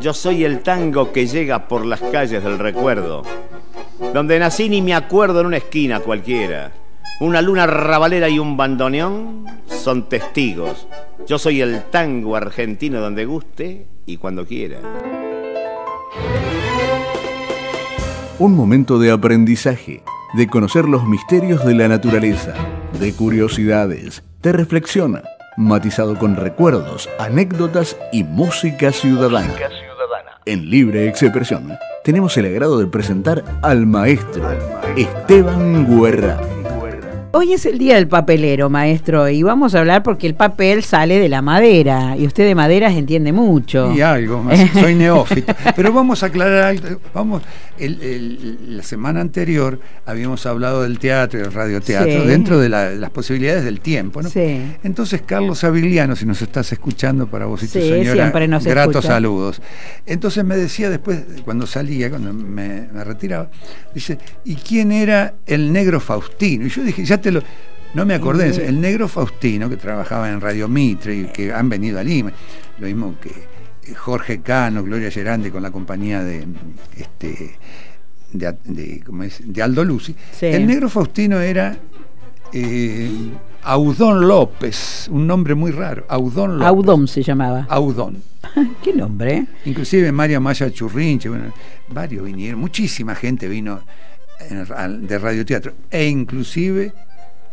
Yo soy el tango que llega por las calles del recuerdo, donde nací ni me acuerdo en una esquina cualquiera. Una luna rabalera y un bandoneón son testigos. Yo soy el tango argentino donde guste y cuando quiera. Un momento de aprendizaje, de conocer los misterios de la naturaleza, de curiosidades, de reflexión, matizado con recuerdos, anécdotas y música ciudadana. En Libre Expresión tenemos el agrado de presentar al maestro Esteban Guerra. Hoy es el día del papelero, maestro, y vamos a hablar porque el papel sale de la madera, y usted de maderas entiende mucho. Y algo más, soy neófito. Pero vamos a aclarar algo. La semana anterior habíamos hablado del teatro y del radioteatro, sí, dentro de las posibilidades del tiempo, ¿no? Sí. Entonces, Carlos Aviliano, si nos estás escuchando, para vos y tu señora, siempre nos gratos escucha. Saludos. Entonces me decía después, cuando salía, cuando me retiraba, dice, ¿y quién era el negro Faustino? Y yo dije, no me acordé, el negro Faustino, que trabajaba en Radio Mitre y que han venido a Lima, lo mismo que Jorge Cano, Gloria Gerandi con la compañía de Aldo Lucy. Sí. El negro Faustino era Audón López, un nombre muy raro, Audón López. Audón se llamaba. Audón. ¿Qué nombre? Inclusive María Maya Churrinche, bueno, varios vinieron, muchísima gente vino de radioteatro, e inclusive,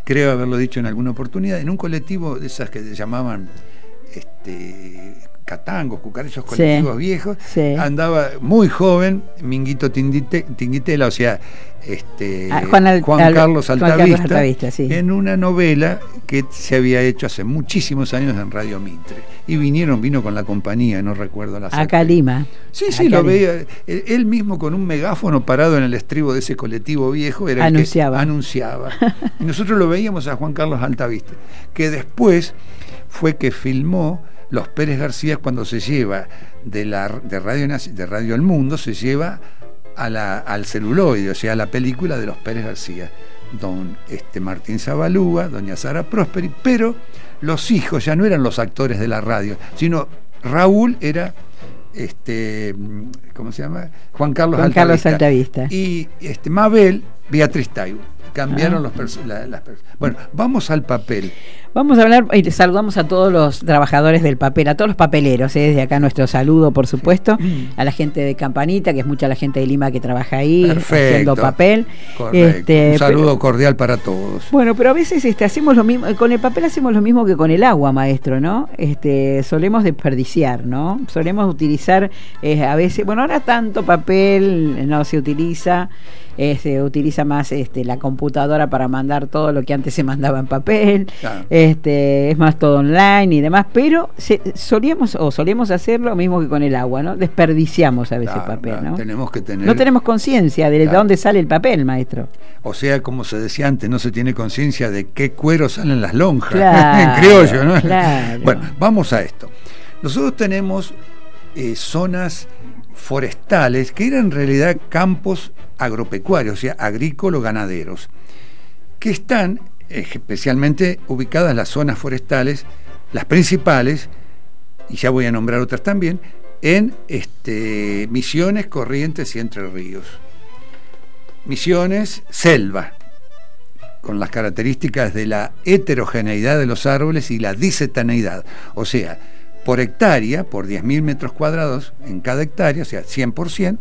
creo haberlo dicho en alguna oportunidad, en un colectivo de esas que se llamaban catangos, cucarachos colectivos, sí, viejos, sí, andaba muy joven Minguito Tinguitela, o sea, Juan Carlos Altavista, sí, en una novela que se había hecho hace muchísimos años en Radio Mitre, y vino con la compañía, no recuerdo la acá Lima. Sí, lo veía, él mismo con un megáfono parado en el estribo de ese colectivo viejo, era anunciaba. El que anunciaba. Y nosotros lo veíamos a Juan Carlos Altavista, que después fue que filmó Los Pérez García, cuando se lleva de Radio El Mundo, se lleva al celuloide, o sea, a la película de Los Pérez García, don Martín Zabalúa, doña Sara Prosperi, pero los hijos ya no eran los actores de la radio, sino Raúl era ¿cómo se llama? Juan Carlos Altavista. Y Mabel, Beatriz Taibo. Cambiaron las personas. Bueno, vamos al papel. Vamos a hablar y saludamos a todos los trabajadores del papel, a todos los papeleros, desde acá nuestro saludo, por supuesto, a la gente de Campanita, que es mucha la gente de Lima que trabaja ahí, haciendo papel. Un saludo cordial para todos. Bueno, pero a veces hacemos lo mismo, con el papel hacemos lo mismo que con el agua, maestro, ¿no? Solemos desperdiciar, ¿no? Solemos utilizar a veces, bueno, ahora tanto papel no se utiliza. Se utiliza más la computadora para mandar todo lo que antes se mandaba en papel, claro. Es más todo online y demás, pero solemos hacer lo mismo que con el agua, ¿no? Desperdiciamos a veces papel, ¿no? No tenemos conciencia de dónde sale el papel, maestro. O sea, como se decía antes, no se tiene conciencia de qué cuero salen las lonjas, claro, en criollo, ¿no? Claro. Bueno, vamos a esto. Nosotros tenemos zonas forestales que eran en realidad campos agropecuarios, o sea, agrícola-ganaderos, que están especialmente ubicadas las zonas forestales, las principales, y ya voy a nombrar otras también, en Misiones, Corrientes y Entre Ríos. Misiones, selva, con las características de la heterogeneidad de los árboles y la disetaneidad, o sea, por hectárea, por 10.000 metros cuadrados en cada hectárea, o sea, 100%,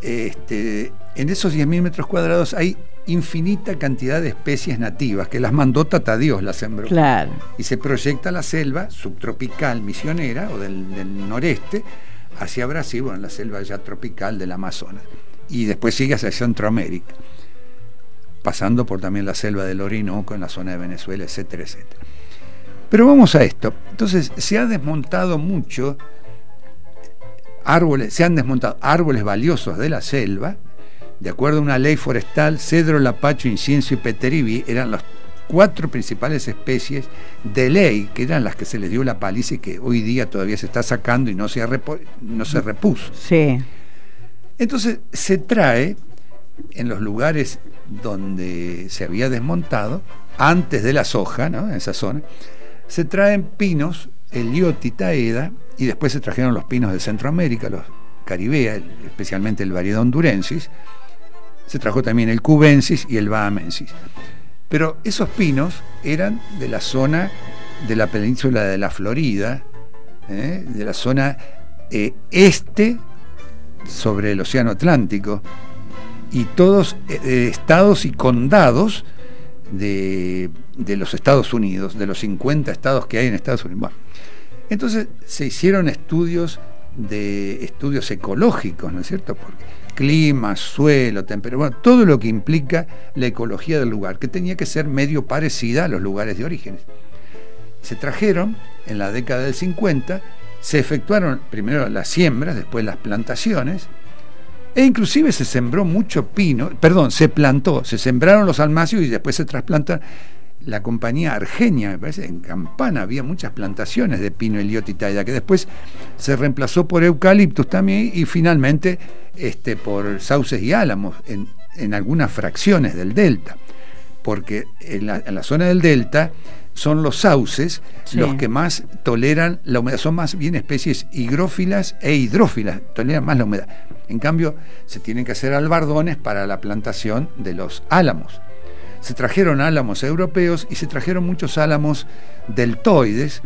en esos 10.000 metros cuadrados hay infinita cantidad de especies nativas que las mandó Tata Dios, las sembró. Claro. Y se proyecta la selva subtropical misionera o del noreste hacia Brasil, bueno, la selva ya tropical del Amazonas. Y después sigue hacia Centroamérica, pasando por también la selva del Orinoco en la zona de Venezuela, etcétera, etcétera. Pero vamos a esto. Entonces, se ha desmontado mucho se han desmontado árboles valiosos de la selva, de acuerdo a una ley forestal. Cedro, lapacho, incienso y peteribí eran las 4 principales especies de ley, que eran las que se les dio la paliza y que hoy día todavía se está sacando y no se repuso. Sí. Entonces, se trae en los lugares donde se había desmontado, antes de la soja, ¿no? En esa zona, se traen pinos, Eliot y Taeda, y después se trajeron los pinos de Centroamérica, los caribea, especialmente el variedad hondurensis. Se trajo también el cubensis y el bahamensis. Pero esos pinos eran de la zona de la península de la Florida, de la zona este sobre el Océano Atlántico, y todos estados y condados de los Estados Unidos, de los 50 estados que hay en Estados Unidos. Bueno, entonces se hicieron estudios ecológicos, ¿no es cierto? Porque clima, suelo, temperatura, bueno, todo lo que implica la ecología del lugar, que tenía que ser medio parecida a los lugares de orígenes. Se trajeron en la década del 50, se efectuaron primero las siembras, después las plantaciones, e inclusive se sembró mucho pino, se sembraron los almácigos y después se trasplantan. La compañía Argenia, me parece, en Campana había muchas plantaciones de pino, eliote y taida, que después se reemplazó por eucaliptus también, y finalmente por sauces y álamos en algunas fracciones del delta, porque en la zona del delta son los sauces los que más toleran la humedad, son más bien especies higrófilas e hidrófilas, toleran más la humedad. En cambio, se tienen que hacer albardones para la plantación de los álamos. Se trajeron álamos europeos y se trajeron muchos álamos deltoides,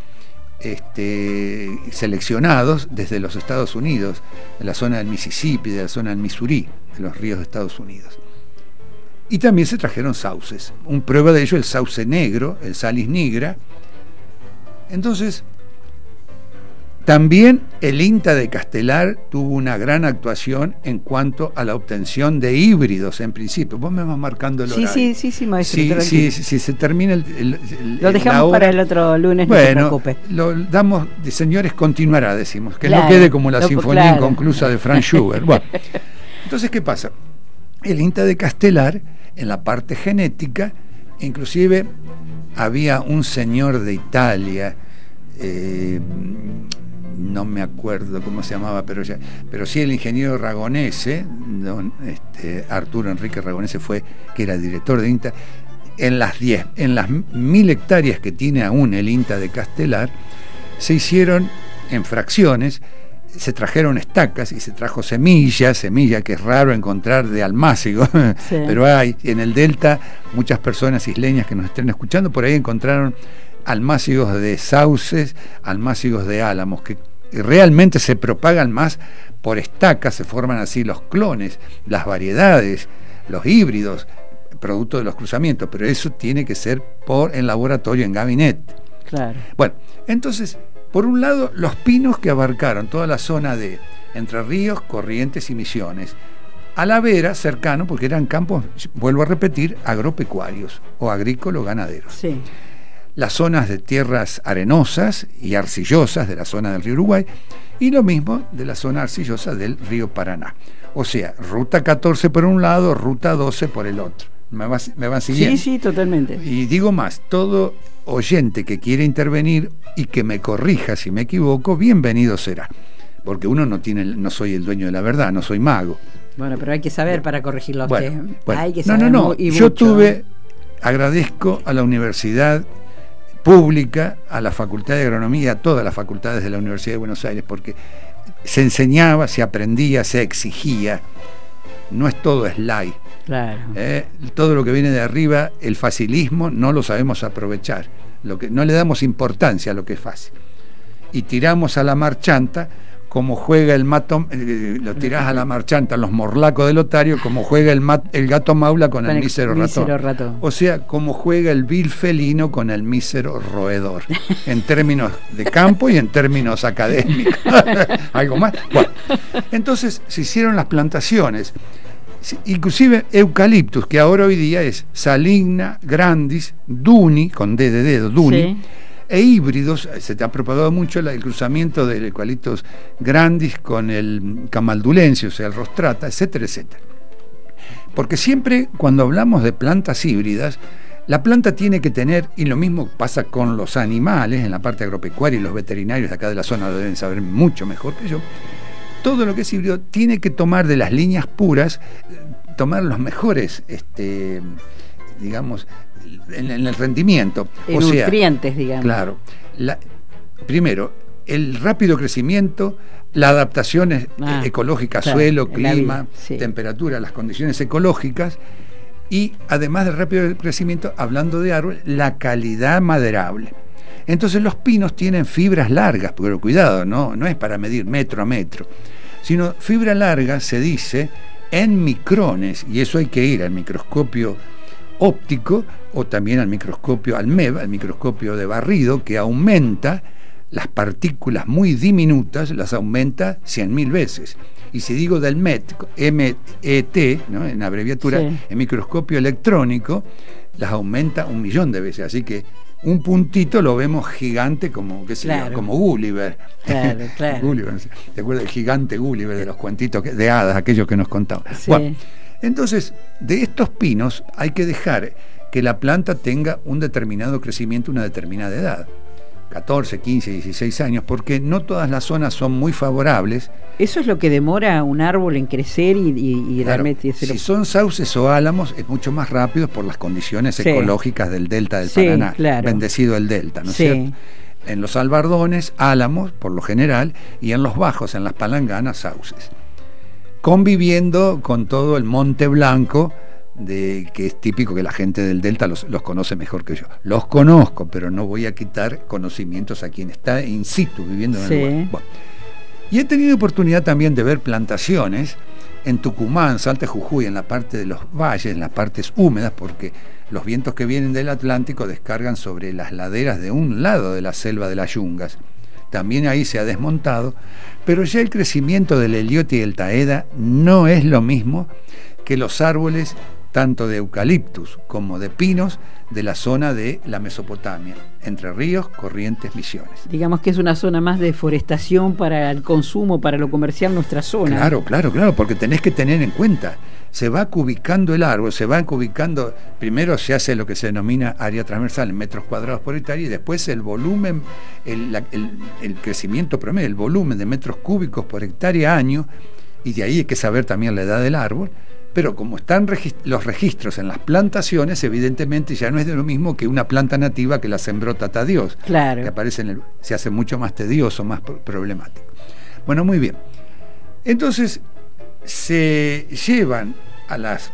seleccionados desde los Estados Unidos, de la zona del Mississippi, de la zona del Missouri, de los ríos de Estados Unidos. Y también se trajeron sauces. Un prueba de ello el sauce negro, el Salis nigra. Entonces, también el INTA de Castelar tuvo una gran actuación en cuanto a la obtención de híbridos, en principio. Vos me vas marcando el horario. Sí, maestro. Sí, se termina lo dejamos para el otro lunes, bueno, no se preocupe. Lo damos, de señores, continuará, decimos. Que no quede como la sinfonía inconclusa de Franz Schubert. Bueno, entonces, ¿qué pasa? El INTA de Castelar, en la parte genética, inclusive había un señor de Italia, no me acuerdo cómo se llamaba, pero sí el ingeniero Ragonese, don Arturo Enrique Ragonese, que era director de INTA. En las 1000 hectáreas que tiene aún el INTA de Castelar, se hicieron en fracciones, se trajeron estacas y se trajo semilla que es raro encontrar de almácigo, sí. Pero hay en el delta muchas personas isleñas que nos estén escuchando, por ahí encontraron almácigos de sauces, almácigos de álamos, que realmente se propagan más por estacas, se forman así los clones, las variedades, los híbridos, producto de los cruzamientos, pero eso tiene que ser en laboratorio, en gabinete. Claro. Bueno, entonces, por un lado, los pinos que abarcaron toda la zona de Entre Ríos, Corrientes y Misiones, a la vera, cercano, porque eran campos, vuelvo a repetir, agropecuarios o agrícola-ganaderos. Sí. Las zonas de tierras arenosas y arcillosas de la zona del río Uruguay, y lo mismo de la zona arcillosa del río Paraná. O sea, ruta 14 por un lado, ruta 12 por el otro. ¿Me van siguiendo? Sí, totalmente. Y digo más, todo oyente que quiere intervenir y que me corrija si me equivoco, bienvenido será. Porque uno no soy el dueño de la verdad, no soy mago. Bueno, pero hay que saber para corregirlo a usted. Bueno, hay que saber agradezco a la universidad pública, a la Facultad de Agronomía, a todas las facultades de la Universidad de Buenos Aires, porque se enseñaba, se aprendía, se exigía. No es todo slide. Claro. Todo lo que viene de arriba, el facilismo, no lo sabemos aprovechar. No le damos importancia a lo que es fácil. Y tiramos a la marchanta, como juega el mato, lo tirás a la marchanta, los morlacos del otario, como juega el gato maula con el mísero ratón. O sea, como juega el vil felino con el mísero roedor, en términos de campo y en términos académicos. ¿Algo más? Bueno, entonces se hicieron las plantaciones, inclusive eucaliptus, que ahora hoy día es Saligna, Grandis, Duni, con D de dedo, Duni, sí. E híbridos. Se te ha propagado mucho el cruzamiento del eucaliptus grandis con el camaldulense, o sea, el rostrata, etcétera, etcétera. Porque siempre cuando hablamos de plantas híbridas, la planta tiene que tener, y lo mismo pasa con los animales, en la parte agropecuaria, y los veterinarios de acá de la zona lo deben saber mucho mejor que yo, todo lo que es híbrido tiene que tomar de las líneas puras, tomar los mejores, digamos, en el rendimiento. En nutrientes, digamos. Claro. Primero, el rápido crecimiento, la adaptación ecológica, claro, suelo, clima, sí, temperatura, las condiciones ecológicas, y además del rápido crecimiento, hablando de árboles, la calidad maderable. Entonces los pinos tienen fibras largas, pero cuidado, no es para medir metro a metro, sino fibra larga se dice en micrones, y eso hay que ir al microscopio óptico o también al microscopio, al MEB, al microscopio de barrido, que aumenta las partículas muy diminutas, las aumenta 100.000 veces. Y si digo del MET, MET, ¿no?, en abreviatura, sí, el microscopio electrónico, las aumenta 1.000.000 de veces. Así que un puntito lo vemos gigante como, qué sé yo, como Gulliver. Claro, claro. Gulliver, no sé, ¿te acuerdas del gigante Gulliver de los cuentitos de hadas, aquellos que nos contaban? Sí. Bueno, entonces, de estos pinos hay que dejar que la planta tenga un determinado crecimiento, una determinada edad. 14, 15, 16 años, porque no todas las zonas son muy favorables. Eso es lo que demora un árbol en crecer y claro, realmente... Si son sauces o álamos, es mucho más rápido por las condiciones ecológicas del delta del Paraná. Claro. Bendecido el delta, ¿no es cierto? En los albardones, álamos, por lo general, y en los bajos, en las palanganas, sauces. Conviviendo con todo el monte blanco, que es típico, que la gente del delta los conoce mejor que yo. Los conozco, pero no voy a quitar conocimientos a quien está in situ viviendo en el lugar. Bueno, y he tenido oportunidad también de ver plantaciones en Tucumán, Salta, Jujuy, en la parte de los valles, en las partes húmedas, porque los vientos que vienen del Atlántico descargan sobre las laderas de un lado de la selva de las Yungas. También ahí se ha desmontado, pero ya el crecimiento del eliote y el taeda no es lo mismo que los árboles tanto de eucaliptus como de pinos de la zona de la Mesopotamia, Entre Ríos, Corrientes, Misiones. Digamos que es una zona más de forestación para el consumo, para lo comercial, nuestra zona. Claro, porque tenés que tener en cuenta, se va cubicando el árbol, se va cubicando, primero se hace lo que se denomina área transversal en metros cuadrados por hectárea, y después el volumen, el crecimiento promedio, el volumen de metros cúbicos por hectárea año, y de ahí hay que saber también la edad del árbol. Pero como están los registros en las plantaciones, evidentemente ya no es de lo mismo que una planta nativa que la sembró Tata Dios, claro, que aparece se hace mucho más tedioso, más problemático. Bueno, muy bien. Entonces se llevan a las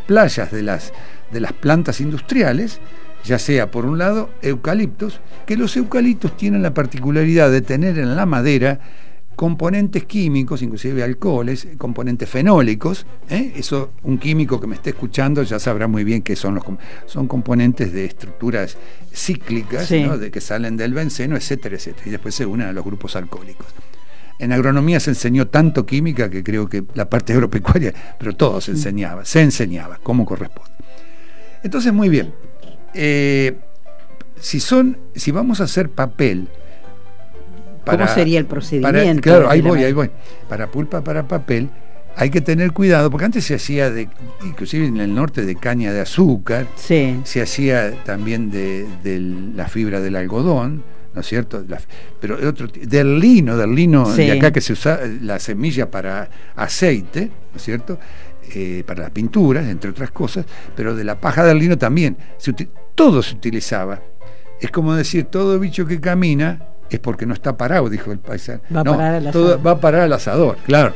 playas de las plantas industriales, ya sea por un lado eucaliptos, que los eucaliptos tienen la particularidad de tener en la madera componentes químicos, inclusive alcoholes, componentes fenólicos. Eso, un químico que me esté escuchando ya sabrá muy bien que son componentes de estructuras cíclicas, sí, ¿no?, de que salen del benceno, etcétera, etcétera, y después se unen a los grupos alcohólicos. En agronomía se enseñó tanto química que creo que la parte agropecuaria, pero todo se enseñaba como corresponde. Entonces, muy bien, si vamos a hacer papel, ¿cómo sería el procedimiento? Claro, ahí voy. Para pulpa, para papel, hay que tener cuidado, porque antes se hacía, inclusive en el norte, de caña de azúcar, sí, se hacía también de la fibra del algodón, ¿no es cierto? Pero del lino, sí, de acá que se usa la semilla para aceite, ¿no es cierto? Para las pinturas, entre otras cosas, pero de la paja del lino también. Todo se utilizaba. Es como decir, todo bicho que camina es porque no está parado, dijo el paisano. Va a parar al asador, claro.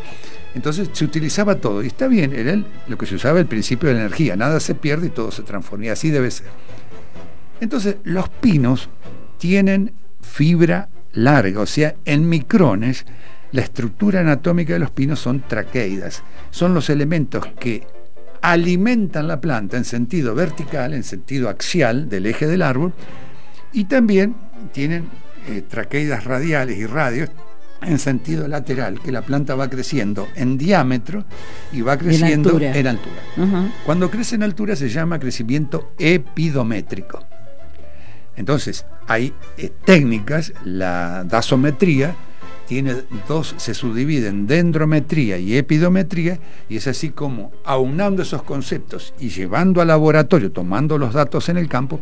Entonces se utilizaba todo, y está bien, era lo que se usaba el principio de la energía, nada se pierde y todo se transforma, y así debe ser. Entonces, los pinos tienen fibra larga, o sea, en micrones, la estructura anatómica de los pinos son traqueidas, son los elementos que alimentan la planta en sentido vertical, en sentido axial del eje del árbol, y también tienen traqueidas radiales y radios en sentido lateral, que la planta va creciendo en diámetro y va creciendo en altura. Uh-huh. Cuando crece en altura se llama crecimiento epidométrico. Entonces, hay técnicas, la dasometría se subdivide en dendrometría y epidometría, y es así como, aunando esos conceptos y llevando al laboratorio, tomando los datos en el campo,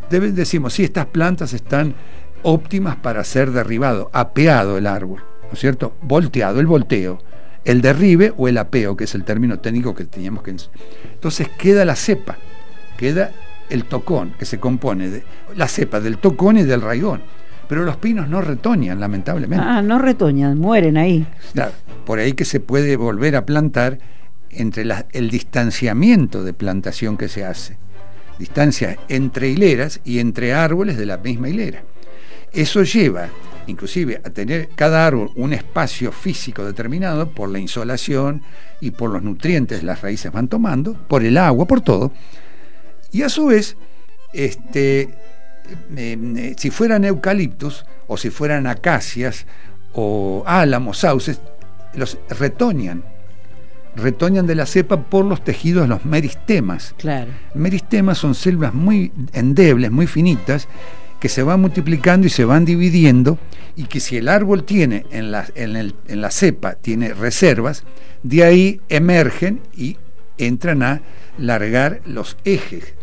decimos, sí, estas plantas están óptimas para ser derribado, apeado el árbol, ¿no es cierto? Volteado, el volteo, el derribe o el apeo, que es el término técnico que teníamos que... Entonces queda la cepa, queda el tocón, que se compone de la cepa del tocón y del raigón. pero los pinos no retoñan, lamentablemente. Ah, no retoñan, mueren ahí. Claro, por ahí que se puede volver a plantar entre el distanciamiento de plantación que se hace. Distancia entre hileras y entre árboles de la misma hilera. Eso lleva, inclusive, a tener cada árbol un espacio físico determinado por la insolación y por los nutrientes que las raíces van tomando, por el agua, por todo. Y a su vez, si fueran eucaliptus o si fueran acacias o álamos, sauces, los retoñan de la cepa por los tejidos, los meristemas. Claro. Meristemas son células muy endebles, muy finitas, que se van multiplicando y se van dividiendo, y que si el árbol tiene en la cepa tiene reservas, de ahí emergen y entran a largar los ejes.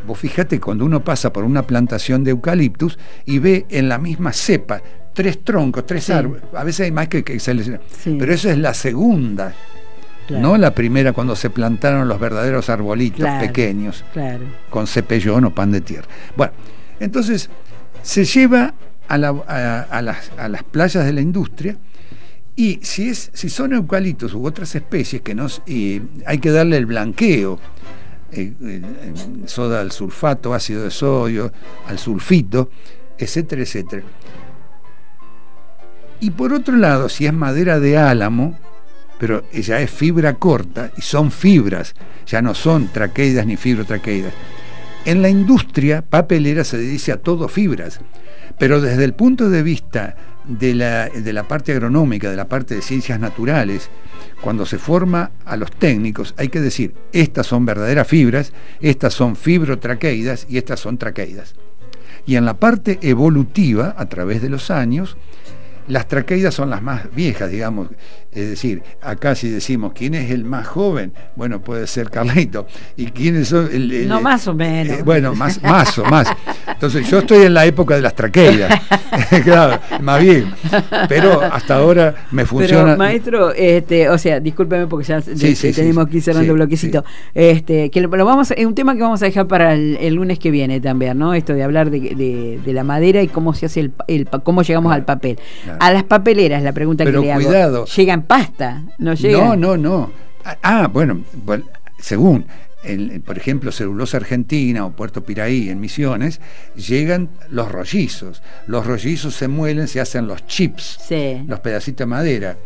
Vos fíjate, cuando uno pasa por una plantación de eucaliptus y ve en la misma cepa 3 troncos, 3 árboles, a veces hay más que seleccionar, pero eso es la segunda, no la primera, cuando se plantaron los verdaderos arbolitos pequeños, con cepellón o pan de tierra. Bueno, entonces se lleva a las playas de la industria, y si son eucaliptos u otras especies que hay que darle el blanqueo, soda al sulfato, ácido de sodio, al sulfito, etcétera, etcétera. Y por otro lado, si es madera de álamo, pero ella es fibra corta y son fibras, ya no son traqueidas ni fibrotraqueidas. En la industria papelera se dice a todo fibras, pero desde el punto de vista de la parte agronómica, de la parte de ciencias naturales, cuando se forma a los técnicos, hay que decir, estas son verdaderas fibras, estas son fibrotraqueidas y estas son traqueidas. Y en la parte evolutiva, a través de los años, las traqueidas son las más viejas, digamos. Es decir, acá si decimos quién es el más joven, bueno, puede ser Carlito. ¿Y quiénes son? No, más o menos. Bueno, más. Entonces yo estoy en la época de las traqueidas. Claro, más bien. Pero hasta ahora me funciona. Pero maestro, o sea, discúlpeme porque ya tenemos que ir cerrando el bloquecito. Sí. Que lo vamos, es un tema que vamos a dejar para el lunes que viene también, ¿no? Esto de hablar de la madera y cómo se hace cómo llegamos al papel. Claro. A las papeleras, la pregunta que le hago. Pero cuidado. ¿Llegan pasta? ¿No llegan? No. Bueno, según, por ejemplo, Celulosa Argentina o Puerto Piraí en Misiones, llegan los rollizos. Los rollizos se muelen, se hacen los chips, los pedacitos de madera.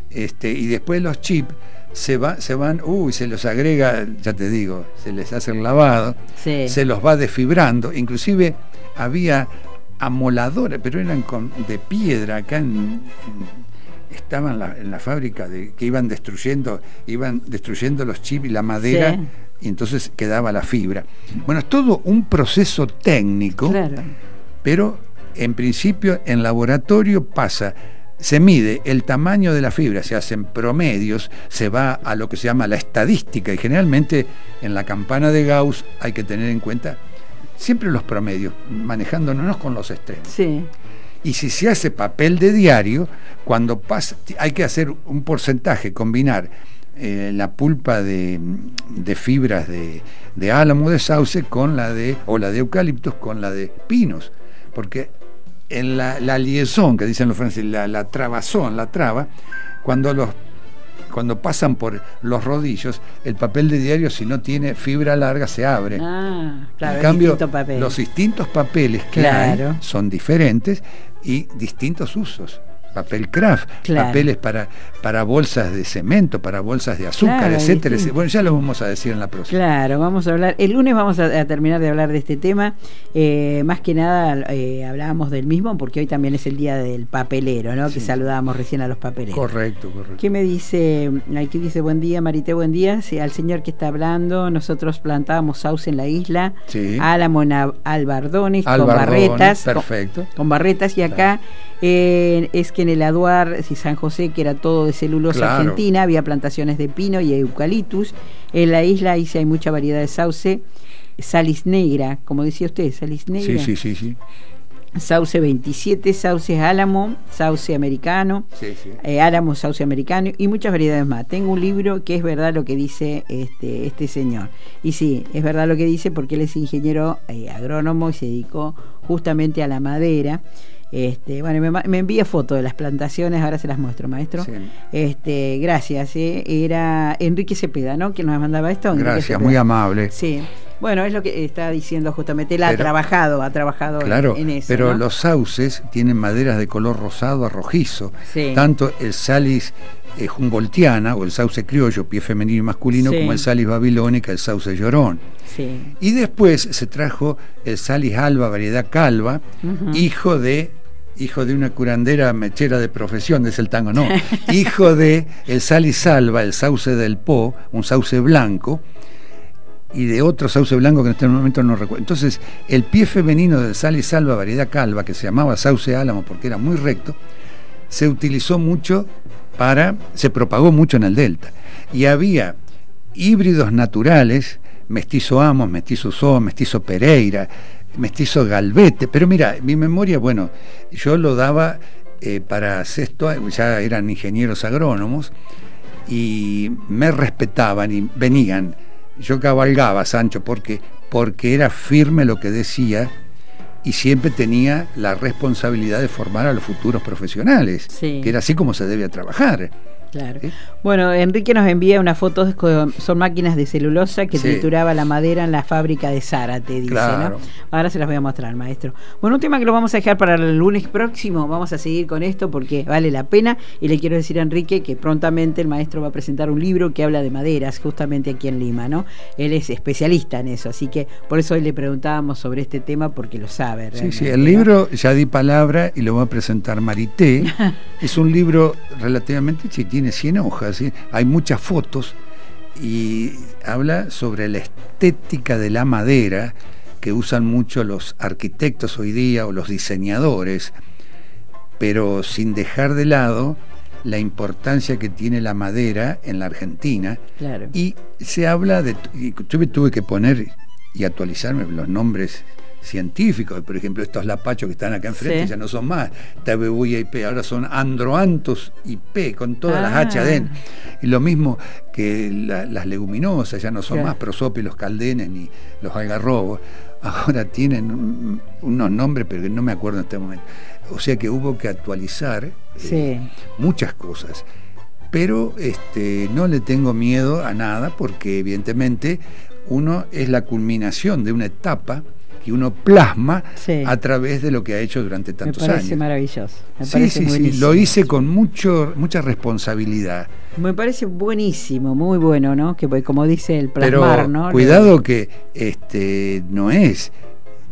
Y después los chips se van, se los agrega, ya te digo, se les hace el lavado, se los va desfibrando. Inclusive había amoladores, pero eran de piedra, acá estaban en la fábrica que iban destruyendo los chips y la madera, y entonces quedaba la fibra. Bueno, es todo un proceso técnico, pero en principio en laboratorio se mide el tamaño de la fibra, se hacen promedios, se va a lo que se llama la estadística, y generalmente en la campana de Gauss hay que tener en cuenta siempre los promedios, manejándonos con los extremos. Y si se hace papel de diario, cuando hay que hacer un porcentaje, combinar la pulpa de fibras de álamo, de sauce, con la de eucaliptos con la de pinos, porque en la liaison, que dicen los franceses, la trabazón, la traba, cuando pasan por los rodillos, el papel de diario, si no tiene fibra larga, se abre. Claro, en cambio, los distintos papeles que hay son diferentes y distintos usos. Papel craft, papeles para bolsas de cemento, para bolsas de azúcar, etcétera. Bueno, ya lo vamos a decir en la próxima. Claro, vamos a hablar. El lunes vamos a terminar de hablar de este tema. Más que nada hablábamos del mismo, porque hoy también es el día del papelero, ¿no? Que saludábamos recién a los papeleros. Correcto. ¿Qué me dice? Aquí dice, buen día, Marité, buen día. Sí, al señor que está hablando, nosotros plantábamos sauce en la isla, álamo en albardones, con barretas. Perfecto. Con barretas, y acá es que en el Aduar, San José, que era todo de celulosa argentina, había plantaciones de pino y eucaliptus. En la isla ahí sí hay mucha variedad de sauce, salis negra, como decía usted, salis negra. Sí. Sauce 27, sauce álamo, sauce americano, álamo, sauce americano y muchas variedades más. Tengo un libro que es verdad lo que dice este señor. Y sí, es verdad lo que dice, porque él es ingeniero agrónomo y se dedicó justamente a la madera. Bueno, me envía fotos de las plantaciones, ahora se las muestro, maestro. Sí. Gracias, era Enrique Cepeda, ¿no? Quien nos mandaba esto. Gracias, muy amable. Sí. Bueno, es lo que está diciendo justamente, él ha trabajado claro, en eso. Pero ¿no? los sauces tienen maderas de color rosado a rojizo. Sí. Tanto el Salis humboldtiana, o el sauce criollo, pie femenino y masculino, como el Salis babilónica, el sauce llorón. Sí. Y después se trajo el Salis alba, variedad calva, hijo de una curandera mechera de profesión, es el tango, no. Hijo de el Salis alba, el sauce del Po, un sauce blanco, y de otro sauce blanco que en este momento no recuerdo. Entonces, el pie femenino del Salis alba, variedad calva, que se llamaba sauce álamo porque era muy recto, se utilizó mucho se propagó mucho en el Delta. Y había híbridos naturales, mestizo Amos, mestizo Soa, mestizo Pereira, mestizo Galvete, pero mira, mi memoria, bueno, yo lo daba para sexto, ya eran ingenieros agrónomos, y me respetaban y venían. Yo cabalgaba, Sancho, porque era firme lo que decía y siempre tenía la responsabilidad de formar a los futuros profesionales, que era así como se debe trabajar. Claro. Bueno, Enrique nos envía unas fotos, son máquinas de celulosa que trituraba la madera en la fábrica de Zárate, dice, ¿no? Ahora se las voy a mostrar, maestro. Bueno, un tema que lo vamos a dejar para el lunes próximo, vamos a seguir con esto porque vale la pena, y le quiero decir a Enrique que prontamente el maestro va a presentar un libro que habla de maderas, justamente aquí en Lima, ¿no? Él es especialista en eso, así que por eso hoy le preguntábamos sobre este tema, porque lo sabe realmente. Sí, el libro, ya di palabra y lo va a presentar Marité. Es un libro relativamente chiquitito, tiene 100 hojas, ¿sí? Hay muchas fotos y habla sobre la estética de la madera que usan mucho los arquitectos hoy día o los diseñadores, pero sin dejar de lado la importancia que tiene la madera en la Argentina. Claro. Y se habla de, y yo tuve que poner y actualizarme los nombres científicos, por ejemplo, estos lapachos que están acá enfrente ya no son más Tabebuia IP, ahora son Androanthus IP, con todas las H adentro. Y lo mismo que las leguminosas, ya no son más Prosopis, caldenes ni los algarrobos, ahora tienen unos nombres, pero que no me acuerdo en este momento. O sea que hubo que actualizar muchas cosas. Pero no le tengo miedo a nada, porque evidentemente uno es la culminación de una etapa y uno plasma a través de lo que ha hecho durante tantos años. Me parece maravilloso. Me parece buenísimo. Lo hice con mucha responsabilidad. Me parece buenísimo, muy bueno, ¿no? Que como dice el plasmar, pero, ¿no? Cuidado que no es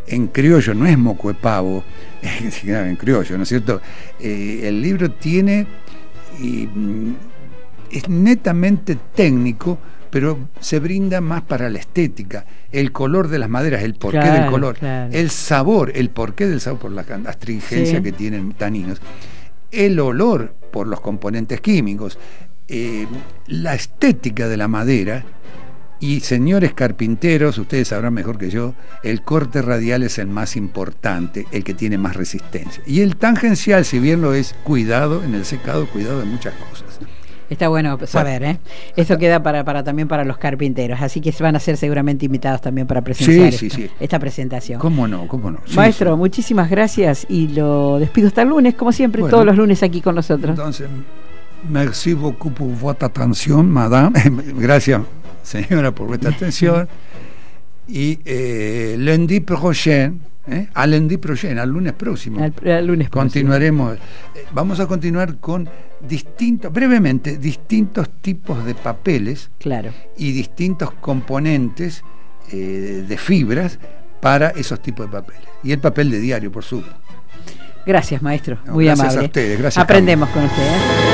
en criollo, no es moco de pavo, en criollo, ¿no es cierto? El libro tiene es netamente técnico, pero se brinda más para la estética, el color de las maderas, el porqué del color, el sabor, el porqué del sabor por la astringencia que tienen taninos, el olor por los componentes químicos, la estética de la madera. Y señores carpinteros, ustedes sabrán mejor que yo, el corte radial es el más importante, el que tiene más resistencia. Y el tangencial, si bien lo es, cuidado en el secado, cuidado de muchas cosas. Está bueno saber, ¿eh? Esto queda también para los carpinteros, así que van a ser seguramente invitados también para presenciar esta presentación. ¿Cómo no? Maestro, muchísimas gracias y lo despido hasta el lunes, como siempre, todos los lunes aquí con nosotros. Entonces, merci beaucoup pour votre attention, madame. Gracias, señora, por vuestra atención. Y lundi prochain, al lundi prochain, al lunes próximo. Al lunes continuaremos. Vamos a continuar con brevemente, distintos tipos de papeles y distintos componentes de fibras para esos tipos de papeles. Y el papel de diario, por supuesto. Gracias, maestro. Muy gracias amable. A ustedes, gracias. Aprendemos con usted, ¿eh?